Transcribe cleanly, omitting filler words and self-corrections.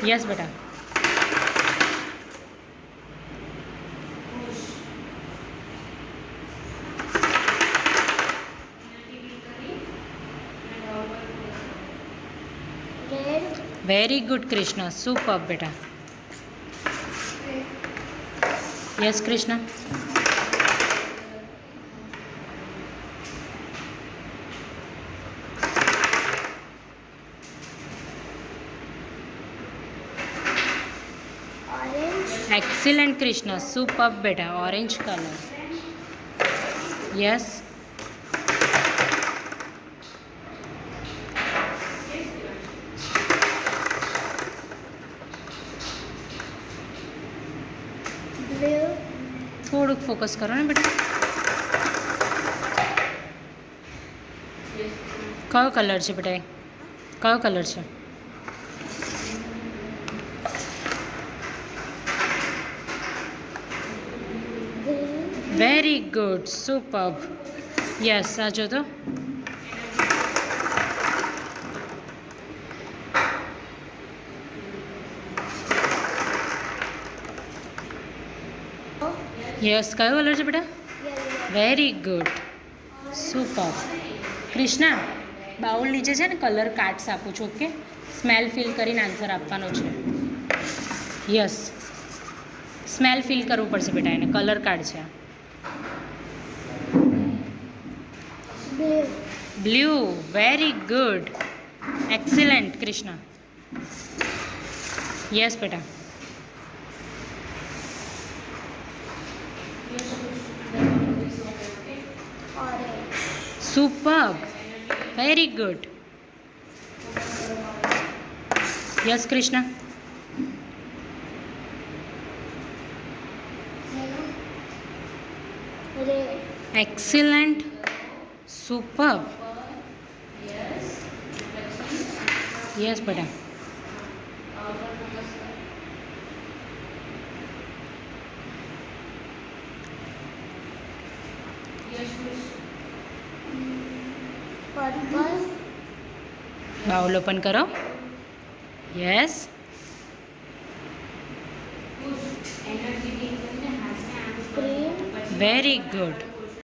Yes बेटा। Very good Krishna, super बेटा। Yes Krishna. Excellent Krishna, super बेटा। Orange colour. यस। थोड़ुं फोकस करो ने बेटा। कयो कलर है बेटा? कयो कलर है? Very good, superb. यस, आ जो तो यस, कयो कलर है बेटा? Very good, superb. Krishna, bowl नीचे है ने कलर कार्ड्स आपू छो। ओके, स्मेल फील करीने आंसर आपवानो छे। यस, स्मेल फील करवू पड़शे बेटा एने। कलर कार्ड छे। Blue, very good, excellent Krishna. Yes बेटा। Superb, very good. Yes Krishna. Excellent, superb. Yes बेटा। बाउल ओपन करो। Yes, very good.